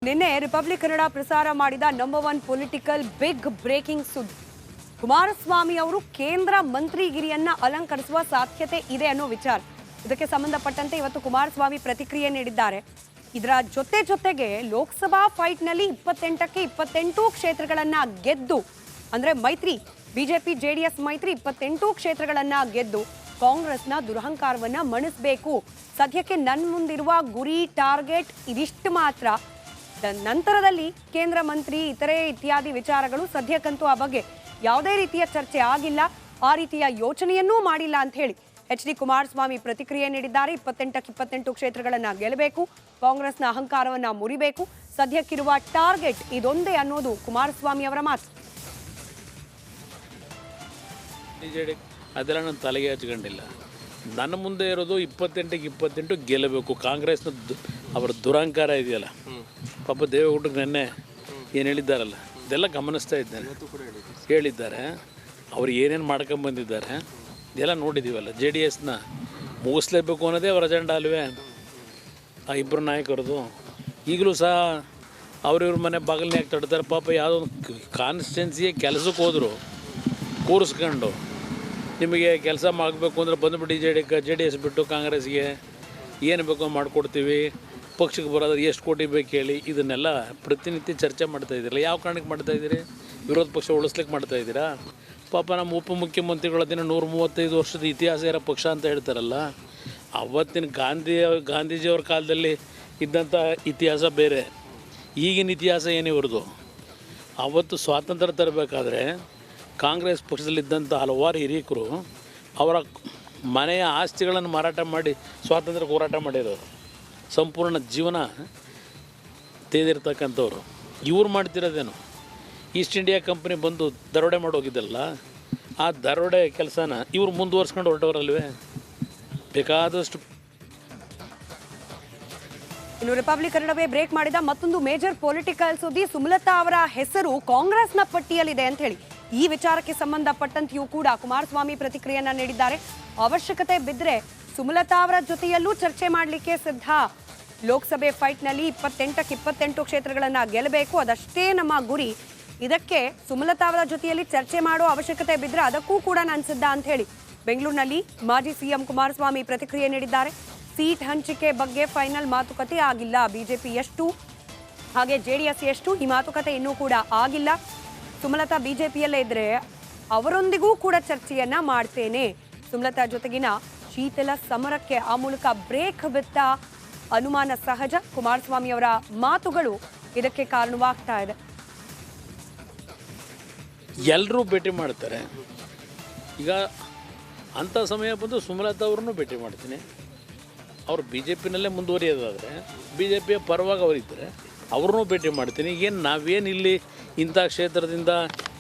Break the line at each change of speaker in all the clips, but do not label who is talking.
ನಿನ್ನೆ ರಿಪಬ್ಲಿಕ್ ಕನ್ನಡ ಪ್ರಸಾರ ಮಾಡಿದ ನಂಬರ್ 1 ಪೊಲಿಟಿಕಲ್ ಬಿಗ್ ಬ್ರೇಕಿಂಗ್ ಸುದ್ದಿ. ಕುಮಾರಸ್ವಾಮಿ ಅವರು ಕೇಂದ್ರ ಮಂತ್ರಿಗಿರಿಯನ್ನ ಅಲಂಕರಿಸುವ ಸಾಧ್ಯತೆ ಇದೆ ಅನ್ನೋ ವಿಚಾರ. ಇದಕ್ಕೆ ಸಂಬಂಧಪಟ್ಟಂತೆ ಇವತ್ತು ಕುಮಾರಸ್ವಾಮಿ ಪ್ರತಿಕ್ರಿಯೆ ನೀಡಿದ್ದಾರೆ. ಇದರ ಜೊತೆಗೆ ಲೋಕಸಭಾ ಫೈಟ್ ನಲ್ಲಿ 28ಕ್ಕೆ 28 ಕ್ಷೇತ್ರಗಳನ್ನ ಗೆದ್ದು, ಅಂದ್ರೆ ಮೈತ್ರಿ ಬಿಜೆಪಿ ಜೆಡಿಎಸ್ ಮೈತ್ರಿ 28 ಕ್ಷೇತ್ರಗಳನ್ನ ಗೆದ್ದು ಕಾಂಗ್ರೆಸ್ನ ದುರಹಂಕಾರವನ್ನ ಮಣಿಸಬೇಕು. ಸದ್ಯಕ್ಕೆ ನನ್ನ ಮುಂದಿರುವ ಗುರಿ ಟಾರ್ಗೆಟ್ ಇದಿಷ್ಟು ಮಾತ್ರ. ನಂತರದಲ್ಲಿ ಕೇಂದ್ರ ಮಂತ್ರಿ ಇತರೆ ಇತ್ಯಾದಿ ವಿಚಾರಗಳು ಸದ್ಯಕ್ಕಂತೂ ಆ ಬಗ್ಗೆ ಯಾವುದೇ ರೀತಿಯ ಚರ್ಚೆ ಆಗಿಲ್ಲ, ಆ ರೀತಿಯ ಯೋಚನೆಯನ್ನೂ ಮಾಡಿಲ್ಲ ಅಂತ ಹೇಳಿ ಎಚ್.ಡಿ. ಕುಮಾರಸ್ವಾಮಿ ಪ್ರತಿಕ್ರಿಯೆ ನೀಡಿದ್ದಾರೆ. 28ಕ್ಕೆ 28 ಕ್ಷೇತ್ರಗಳನ್ನ ಗೆಲ್ಲಬೇಕು, ಕಾಂಗ್ರೆಸ್ನ ಅಹಂಕಾರವನ್ನ ಮುರಿಬೇಕು, ಸದ್ಯಕ್ಕಿರುವ ಟಾರ್ಗೆಟ್ ಇದೊಂದೇ ಅನ್ನೋದು ಕುಮಾರಸ್ವಾಮಿ ಅವರ ಮಾತು.
ಅದೆಲ್ಲ ನಾನು ತಲೆಗೆ ಹಚ್ಕೊಂಡಿಲ್ಲ. ನನ್ನ ಮುಂದೆ ಇರೋದು 28ಕ್ಕೆ 28 ಗೆಲ್ಲಬೇಕು. ಕಾಂಗ್ರೆಸ್ನ ಅವರ ದುರಹಂಕಾರ ಇದೆಯಲ್ಲ, ಪಾಪ ದೇವೇಗೌಡರಿಗೆ ನೆನ್ನೆ ಏನು ಹೇಳಿದ್ದಾರಲ್ಲ, ಇದೆಲ್ಲ ಗಮನಿಸ್ತಾ ಇದ್ದೇನೆ. ಹೇಳಿದ್ದಾರೆ ಅವ್ರು ಏನೇನು ಮಾಡ್ಕೊಂಬಂದಿದ್ದಾರೆ ಇದೆಲ್ಲ ನೋಡಿದ್ದೀವಲ್ಲ. JDSನ ಮುಗಿಸ್ಲೇಬೇಕು ಅನ್ನೋದೇ ಅವರ ಅಜೆಂಡಾ ಅಲ್ವೇ ಆ ಇಬ್ಬರು ನಾಯಕರದು. ಈಗಲೂ ಸಹ ಅವ್ರಿವ್ರ ಮನೆ ಬಾಗಿಲನ್ನ ಯಾಕೆ ತಡ್ತಾರೆ? ಪಾಪ ಯಾವುದೋ ಕಾನ್ಸ್ಟಿಟ್ಯೂನ್ಸಿಗೆ ಕೆಲಸಕ್ಕೆ ಹೋದರು ಕೂರಿಸ್ಕೊಂಡು, ನಿಮಗೆ ಕೆಲಸ ಮಾಡಬೇಕು ಅಂದರೆ ಬಂದುಬಿಟ್ಟು JDS ಬಿಟ್ಟು ಕಾಂಗ್ರೆಸ್ಗೆ ಏನು ಬೇಕೋ ಮಾಡಿಕೊಡ್ತೀವಿ, ಪಕ್ಷಕ್ಕೆ ಬರೋದ್ರೆ ಎಷ್ಟು ಕೋಟಿ ಬೇಕು ಹೇಳಿ, ಇದನ್ನೆಲ್ಲ ಪ್ರತಿನಿತ್ಯ ಚರ್ಚೆ ಮಾಡ್ತಾಯಿದ್ದೀರಲ್ಲ. ಯಾವ ಕಾರಣಕ್ಕೆ ಮಾಡ್ತಾಯಿದ್ದೀರಿ? ವಿರೋಧ ಪಕ್ಷ ಉಳಿಸ್ಲಿಕ್ಕೆ ಮಾಡ್ತಾಯಿದ್ದೀರಾ? ಪಾಪ ನಮ್ಮ ಉಪಮುಖ್ಯಮಂತ್ರಿಗಳ ದಿನ 135 ವರ್ಷದ ಇತಿಹಾಸ ಇರೋ ಪಕ್ಷ ಅಂತ ಹೇಳ್ತಾರಲ್ಲ, ಅವತ್ತಿನ ಗಾಂಧೀಜಿಯವ್ರ ಕಾಲದಲ್ಲಿ ಇದ್ದಂಥ ಇತಿಹಾಸ ಬೇರೆ, ಈಗಿನ ಇತಿಹಾಸ ಏನಿವ್ರದ್ದು. ಅವತ್ತು ಸ್ವಾತಂತ್ರ್ಯ ತರಬೇಕಾದ್ರೆ ಕಾಂಗ್ರೆಸ್ ಪಕ್ಷದಲ್ಲಿದ್ದಂಥ ಹಲವಾರು ಹಿರಿಯಕರು ಅವರ ಮನೆಯ ಆಸ್ತಿಗಳನ್ನು ಮಾರಾಟ ಮಾಡಿ ಸ್ವಾತಂತ್ರ್ಯಕ್ಕೆ ಹೋರಾಟ ಮಾಡಿರೋರು, ಸಂಪೂರ್ಣ ಜೀವನ ತೆಗೆದಿರ್ತಕ್ಕಂಥವ್ರು. ಇವ್ರು ಮಾಡ್ತಿರೋದೇನು? ಈಸ್ಟ್ ಇಂಡಿಯಾ ಕಂಪ್ನಿ ಬಂದು ದರೋಡೆ ಮಾಡೋಗಿದ್ದಲ್ಲ, ಆ ದರೋಡೆ ಕೆಲಸನ ಇವ್ರು ಮುಂದುವರ್ಸ್ಕೊಂಡು ಹೊರಟವರಲ್ವೇ. ಬೇಕಾದಷ್ಟು.
ಇನ್ನು ರಿಪಬ್ಲಿಕ್ ಕನ್ನಡವೇ ಬ್ರೇಕ್ ಮಾಡಿದ ಮತ್ತೊಂದು ಮೇಜರ್ ಪೊಲಿಟಿಕಲ್ ಸುದ್ದಿ. ಸುಮಲತಾ ಅವರ ಹೆಸರು ಕಾಂಗ್ರೆಸ್ನ ಪಟ್ಟಿಯಲ್ಲಿದೆ ಅಂತ ಹೇಳಿ ಈ ವಿಚಾರಕ್ಕೆ ಸಂಬಂಧಪಟ್ಟಂತೆಯೂ ಕೂಡ ಕುಮಾರಸ್ವಾಮಿ ಪ್ರತಿಕ್ರಿಯೆಯನ್ನ ನೀಡಿದ್ದಾರೆ. ಅವಶ್ಯಕತೆ ಬಿದ್ದರೆ ಸುಮಲತಾ ಅವರ ಜೊತೆಯಲ್ಲೂ ಚರ್ಚೆ ಮಾಡಲಿಕ್ಕೆ ಸಿದ್ಧ. ಲೋಕಸಭೆ ಫೈಟ್ನಲ್ಲಿ 28ಕ್ಕೆ 28 ಕ್ಷೇತ್ರಗಳನ್ನ ಗೆಲ್ಲಬೇಕು, ಅದಷ್ಟೇ ನಮ್ಮ ಗುರಿ. ಇದಕ್ಕೆ ಸುಮಲತಾ ಅವರ ಜೊತೆಯಲ್ಲಿ ಚರ್ಚೆ ಮಾಡೋ ಅವಶ್ಯಕತೆ ಬಿದ್ದರೆ ಅದಕ್ಕೂ ಕೂಡ ನಾನು ಸಿದ್ಧ ಅಂತ ಹೇಳಿ ಬೆಂಗಳೂರಿನಲ್ಲಿ ಮಾಜಿ ಸಿಎಂ ಕುಮಾರಸ್ವಾಮಿ ಪ್ರತಿಕ್ರಿಯೆ ನೀಡಿದ್ದಾರೆ. ಸೀಟ್ ಹಂಚಿಕೆ ಬಗ್ಗೆ ಫೈನಲ್ ಮಾತುಕತೆ ಆಗಿಲ್ಲ. ಬಿಜೆಪಿ ಎಷ್ಟು ಹಾಗೆ JDS ಎಷ್ಟು ಈ ಮಾತುಕತೆ ಇನ್ನೂ ಕೂಡ ಆಗಿಲ್ಲ. ಸುಮಲತಾ ಬಿಜೆಪಿಯಲ್ಲೇ ಇದ್ರೆ ಅವರೊಂದಿಗೂ ಕೂಡ ಚರ್ಚೆಯನ್ನ ಮಾಡ್ತೇನೆ. ಸುಮಲತಾ ಜೊತೆಗಿನ ಶೀತಲ ಸಮರಕ್ಕೆ ಆ ಮೂಲಕ ಬ್ರೇಕ್ ಬಿತ್ತ ಅನುಮಾನ ಸಹಜ. ಕುಮಾರಸ್ವಾಮಿ ಅವರ ಮಾತುಗಳು ಇದಕ್ಕೆ ಕಾರಣವಾಗ್ತಾ ಇದೆ.
ಎಲ್ಲರೂ ಭೇಟಿ ಮಾಡ್ತಾರೆ. ಈಗ ಅಂಥ ಸಮಯ ಬಂದು ಸುಮಲತಾ ಅವ್ರನ್ನೂ ಭೇಟಿ ಮಾಡ್ತೀನಿ. ಅವರು BJPನಲ್ಲೇ ಮುಂದುವರಿಯೋದಾದರೆ BJPಯ ಪರವಾಗಿ ಅವರಿದ್ದರೆ ಅವ್ರನ್ನೂ ಭೇಟಿ ಮಾಡ್ತೀನಿ. ಏನು ನಾವೇನು ಇಲ್ಲಿ ಇಂಥ ಕ್ಷೇತ್ರದಿಂದ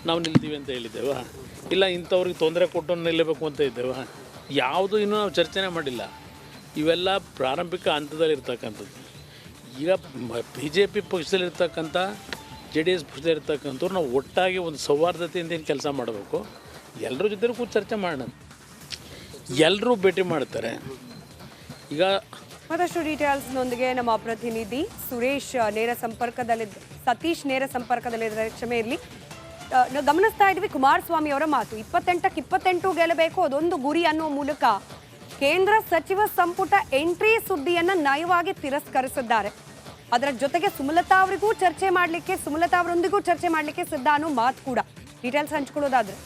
ನಾವು ನಿಲ್ತೀವಿ ಅಂತ ಹೇಳಿದ್ದೇವ? ಇಲ್ಲ ಇಂಥವ್ರಿಗೆ ತೊಂದರೆ ಕೊಟ್ಟು ನಿಲ್ಲಬೇಕು ಅಂತ ಇದ್ದೇವ? ಯಾವುದು ಇನ್ನೂ ನಾವು ಚರ್ಚೆನೇ ಮಾಡಿಲ್ಲ. ಇವೆಲ್ಲ ಪ್ರಾರಂಭಿಕ ಹಂತದಲ್ಲಿರ್ತಕ್ಕಂಥದ್ದು. ಈಗ BJP ಪಕ್ಷದಲ್ಲಿರ್ತಕ್ಕಂಥ JDS ಪಕ್ಷದಲ್ಲಿರ್ತಕ್ಕಂಥವ್ರು ನಾವು ಒಟ್ಟಾಗಿ ಒಂದು ಸೌಹಾರ್ದತೆಯಿಂದ ಏನು ಕೆಲಸ ಮಾಡಬೇಕು. ಎಲ್ಲರ ಜೊತೆ ಕೂಡ ಚರ್ಚೆ ಮಾಡೋಣ. ಎಲ್ಲರೂ ಭೇಟಿ ಮಾಡ್ತಾರೆ. ಈಗ
ಮತ್ತಷ್ಟು ಡೀಟೇಲ್ಸ್ನೊಂದಿಗೆ ನಮ್ಮ ಪ್ರತಿನಿಧಿ ಸುರೇಶ್ ಸತೀಶ್ ನೇರ ಸಂಪರ್ಕದಲ್ಲಿದ್ದಾರೆ. ಕ್ಷಮೆ ಇರಲಿ. ಗಮನಿಸ್ತಾ ಇದ್ವಿ ಕುಮಾರಸ್ವಾಮಿ ಅವರ ಮಾತು, 28ಕ್ಕೆ 28 ಗೆಲ್ಲಬೇಕು, ಅದೊಂದು ಗುರಿ ಅನ್ನೋ ಮೂಲಕ ಕೇಂದ್ರ ಸಚಿವ ಸಂಪುಟ ಎಂಟ್ರಿ ಸುದ್ದಿಯನ್ನ ನಯವಾಗಿ ತಿರಸ್ಕರಿಸಿದ್ದಾರೆ. ಅದರ ಜೊತೆಗೆ ಸುಮಲತಾ ಅವರೊಂದಿಗೂ ಚರ್ಚೆ ಮಾಡಲಿಕ್ಕೆ ಸಿದ್ಧ ಅನ್ನೋ ಮಾತು ಕೂಡ. ಡೀಟೇಲ್ಸ್ ಹಂಚ್ಕೊಳ್ಳೋದಾದ್ರೆ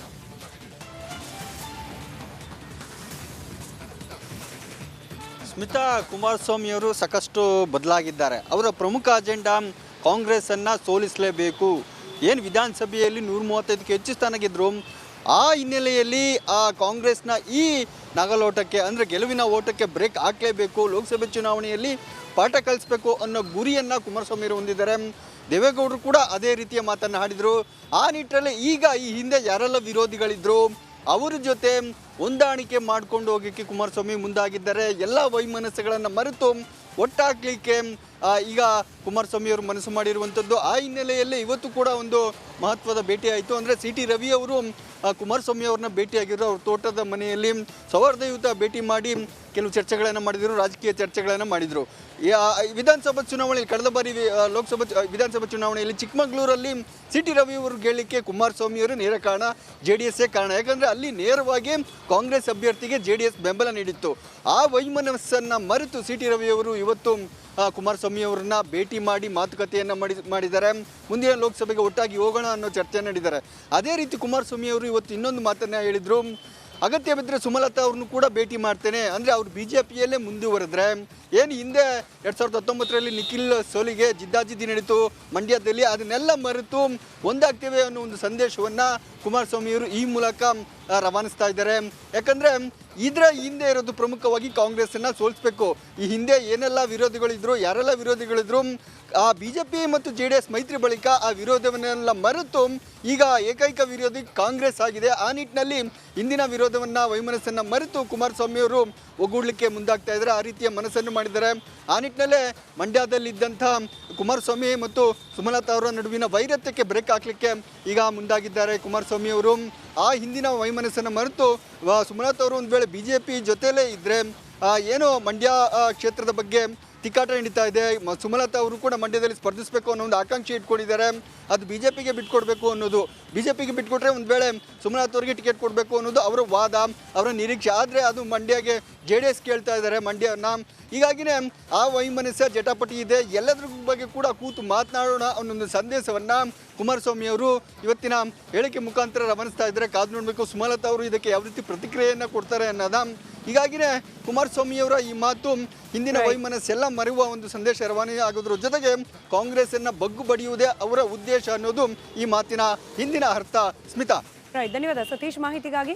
ಸ್ಮಿತಾ, ಕುಮಾರಸ್ವಾಮಿ ಅವರು ಸಾಕಷ್ಟು ಬದಲಾಗಿದ್ದಾರೆ. ಅವರ ಪ್ರಮುಖ ಅಜೆಂಡಾ ಕಾಂಗ್ರೆಸ್ಸನ್ನು ಸೋಲಿಸಲೇಬೇಕು. ಏನು ವಿಧಾನಸಭೆಯಲ್ಲಿ 135ಕ್ಕೆ ಹೆಚ್ಚು ಸ್ಥಾನ ಗೆದ್ದರು, ಆ ಹಿನ್ನೆಲೆಯಲ್ಲಿ ಆ ಕಾಂಗ್ರೆಸ್ನ ಈ ನಗಲೋಟಕ್ಕೆ ಅಂದರೆ ಗೆಲುವಿನ ಓಟಕ್ಕೆ ಬ್ರೇಕ್ ಹಾಕಲೇಬೇಕು, ಲೋಕಸಭೆ ಚುನಾವಣೆಯಲ್ಲಿ ಪಾಠ ಕಲಿಸಬೇಕು ಅನ್ನೋ ಗುರಿಯನ್ನು ಕುಮಾರಸ್ವಾಮಿ ಅವರು ಹೊಂದಿದ್ದಾರೆ. ದೇವೇಗೌಡರು ಕೂಡ ಅದೇ ರೀತಿಯ ಮಾತನ್ನು ಆಡಿದರು. ಆ ನಿಟ್ಟಿನಲ್ಲಿ ಈಗ ಈ ಹಿಂದೆ ಯಾರೆಲ್ಲ ವಿರೋಧಿಗಳಿದ್ರು ಅವರ ಜೊತೆ ಹೊಂದಾಣಿಕೆ ಮಾಡಿಕೊಂಡು ಹೋಗೋಕ್ಕೆ ಕುಮಾರಸ್ವಾಮಿ ಮುಂದಾಗಿದ್ದಾರೆ. ಎಲ್ಲ ವೈಮನಸ್ಸುಗಳನ್ನು ಮರೆತು ಒಟ್ಟಾಗಲಿಕ್ಕೆ ಈಗ ಕುಮಾರಸ್ವಾಮಿ ಅವರು ಮನಸ್ಸು ಮಾಡಿರುವಂಥದ್ದು. ಆ ಹಿನ್ನೆಲೆಯಲ್ಲಿ ಇವತ್ತು ಕೂಡ ಒಂದು ಮಹತ್ವದ ಭೇಟಿ ಆಯಿತು. ಅಂದರೆ ಸಿ ಟಿ ರವಿ ಅವರು ಕುಮಾರಸ್ವಾಮಿ ಅವ್ರನ್ನ ಭೇಟಿಯಾಗಿದ್ರು. ಅವ್ರ ತೋಟದ ಮನೆಯಲ್ಲಿ ಸೌಹಾರ್ದಯುತ ಭೇಟಿ ಮಾಡಿ ಕೆಲವು ಚರ್ಚೆಗಳನ್ನು ಮಾಡಿದರು, ರಾಜಕೀಯ ಚರ್ಚೆಗಳನ್ನು ಮಾಡಿದರು. ವಿಧಾನಸಭಾ ಚುನಾವಣೆ ಕಳೆದ ಬಾರಿ ವಿಧಾನಸಭಾ ಚುನಾವಣೆಯಲ್ಲಿ ಚಿಕ್ಕಮಗಳೂರಲ್ಲಿ ಸಿ ಟಿ ರವಿ ಅವರು ಗೆಲ್ಲಲಿಕ್ಕೆ ಕುಮಾರಸ್ವಾಮಿ ಅವರು ನೇರ ಕಾರಣ, JDS ಕಾರಣ. ಯಾಕಂದರೆ ಅಲ್ಲಿ ನೇರವಾಗಿ ಕಾಂಗ್ರೆಸ್ ಅಭ್ಯರ್ಥಿಗೆ JDS ಬೆಂಬಲ ನೀಡಿತ್ತು. ಆ ವೈಮನಸ್ಸನ್ನು ಮರೆತು ಸಿ ಟಿ ರವಿ ಅವರು ಇವತ್ತು ಕುಮಾರಸ್ವಾಮಿ ಅವರನ್ನ ಭೇಟಿ ಮಾಡಿ ಮಾತುಕತೆಯನ್ನು ಮಾಡಿದ್ದಾರೆ. ಮುಂದಿನ ಲೋಕಸಭೆಗೆ ಒಟ್ಟಾಗಿ ಹೋಗೋಣ ಅನ್ನೋ ಚರ್ಚೆ ನಡೆದಿದ್ದಾರೆ. ಅದೇ ರೀತಿ ಕುಮಾರಸ್ವಾಮಿ ಅವರು ಇವತ್ತು ಇನ್ನೊಂದು ಮಾತನ್ನು ಹೇಳಿದರು, ಅಗತ್ಯ ಬಿದ್ದರೆ ಸುಮಲತಾ ಅವ್ರನ್ನೂ ಕೂಡ ಭೇಟಿ ಮಾಡ್ತೇನೆ. ಅಂದರೆ ಅವರು BJPಯಲ್ಲೇ ಮುಂದುವರೆದ್ರೆ ಏನು ಹಿಂದೆ 2019ರಲ್ಲಿ ನಿಖಿಲ್ ಸೋಲಿಗೆ ಜಿದ್ದಾಜಿದ್ದಿ ನಡೀತು ಮಂಡ್ಯದಲ್ಲಿ, ಅದನ್ನೆಲ್ಲ ಮರೆತು ಒಂದಾಗ್ತೇವೆ ಅನ್ನೋ ಒಂದು ಸಂದೇಶವನ್ನು ಕುಮಾರಸ್ವಾಮಿಯವರು ಈ ಮೂಲಕ ರವಾನಿಸ್ತಾ ಇದ್ದಾರೆ. ಯಾಕಂದರೆ ಇದರ ಹಿಂದೆ ಇರೋದು ಪ್ರಮುಖವಾಗಿ ಕಾಂಗ್ರೆಸ್ಸನ್ನು ಸೋಲಿಸಬೇಕು. ಈ ಹಿಂದೆ ಏನೆಲ್ಲ ವಿರೋಧಿಗಳಿದ್ರು, ಯಾರೆಲ್ಲ ವಿರೋಧಿಗಳಿದ್ರು, ಆ BJP ಮತ್ತು JDS ಮೈತ್ರಿ ಬಳಿಕ ಆ ವಿರೋಧವನ್ನೆಲ್ಲ ಮರೆತು ಈಗ ಏಕೈಕ ವಿರೋಧಿ ಕಾಂಗ್ರೆಸ್ ಆಗಿದೆ. ಆ ನಿಟ್ಟಿನಲ್ಲಿ ಇಂದಿನ ವಿರೋಧವನ್ನು ವೈಮನಸ್ಸನ್ನು ಮರೆತು ಕುಮಾರಸ್ವಾಮಿಯವರು ಒಗ್ಗೂಡಲಿಕ್ಕೆ ಮುಂದಾಗ್ತಾ ಇದ್ದಾರೆ. ಆ ರೀತಿಯ ಮನಸ್ಸನ್ನು ಮಾಡಿದ್ದಾರೆ. ಆ ನಿಟ್ಟಿನಲ್ಲೇ ಮಂಡ್ಯದಲ್ಲಿದ್ದಂಥ ಕುಮಾರಸ್ವಾಮಿ ಮತ್ತು ಸುಮಲತಾ ಅವರ ನಡುವಿನ ವೈರತ್ಯಕ್ಕೆ ಬ್ರೇಕ್ ಹಾಕಲಿಕ್ಕೆ ಈಗ ಮುಂದಾಗಿದ್ದಾರೆ ಕುಮಾರಸ್ವಾಮಿ ಅವರು. ಆ ಹಿಂದಿನ ವೈಮನಸ್ಸನ್ನು ಮರೆತು ಸುಮಲತಾ ಅವರು ಒಂದು ವೇಳೆ BJP ಜೊತೆಲೇ ಇದ್ದರೆ ಏನೋ ಮಂಡ್ಯ ಕ್ಷೇತ್ರದ ಬಗ್ಗೆ ತಿಕ್ಕಾಟ ನಡೀತಾ ಇದೆ, ಸುಮಲತಾ ಅವರು ಕೂಡ ಮಂಡ್ಯದಲ್ಲಿ ಸ್ಪರ್ಧಿಸಬೇಕು ಅನ್ನೋ ಒಂದು ಆಕಾಂಕ್ಷೆ ಇಟ್ಕೊಂಡಿದ್ದಾರೆ. ಅದು BJPಗೆ ಬಿಟ್ಕೊಡ್ಬೇಕು ಅನ್ನೋದು, BJPಗೆ ಬಿಟ್ಕೊಟ್ರೆ ಒಂದು ವೇಳೆ ಸುಮಲತಾ ಅವರಿಗೆ ಟಿಕೆಟ್ ಕೊಡಬೇಕು ಅನ್ನೋದು ಅವರ ವಾದ, ಅವರ ನಿರೀಕ್ಷೆ. ಆದರೆ ಅದು ಮಂಡ್ಯಗೆ JDS ಕೇಳ್ತಾ ಇದ್ದಾರೆ ಮಂಡ್ಯನ. ಹೀಗಾಗಿನೇ ಆ ವೈಮನಸ್ಸ ಜಟಾಪಟಿ ಇದೆ. ಎಲ್ಲದ್ರ ಬಗ್ಗೆ ಕೂಡ ಕೂತು ಮಾತನಾಡೋಣ ಅನ್ನೊಂದು ಸಂದೇಶವನ್ನು ಕುಮಾರಸ್ವಾಮಿ ಅವರು ಇವತ್ತಿನ ಹೇಳಿಕೆ ಮುಖಾಂತರ ರವಾನಿಸ್ತಾ ಇದ್ದಾರೆ. ಕಾದು ನೋಡಬೇಕು ಸುಮಲತಾ ಅವರು ಇದಕ್ಕೆ ಯಾವ ರೀತಿ ಪ್ರತಿಕ್ರಿಯೆಯನ್ನು ಕೊಡ್ತಾರೆ ಅನ್ನೋದ. ಹೀಗಾಗಿನೇ ಕುಮಾರಸ್ವಾಮಿಯವರ ಈ ಮಾತು ಹಿಂದಿನ ವೈಮನಸ್ಸೆಲ್ಲ ಮರೆಯುವ ಒಂದು ಸಂದೇಶ ರವಾನೆ ಆಗೋದ್ರ ಜೊತೆಗೆ ಕಾಂಗ್ರೆಸ್ಸನ್ನು ಬಗ್ಗು ಬಡಿಯುವುದೇ ಅವರ ಉದ್ದೇಶ ಅನ್ನೋದು ಈ ಮಾತಿನ ಹಿಂದಿನ ಅರ್ಥ. ಸ್ಮಿತಾ,
ಧನ್ಯವಾದ ಸತೀಶ್ ಮಾಹಿತಿಗಾಗಿ.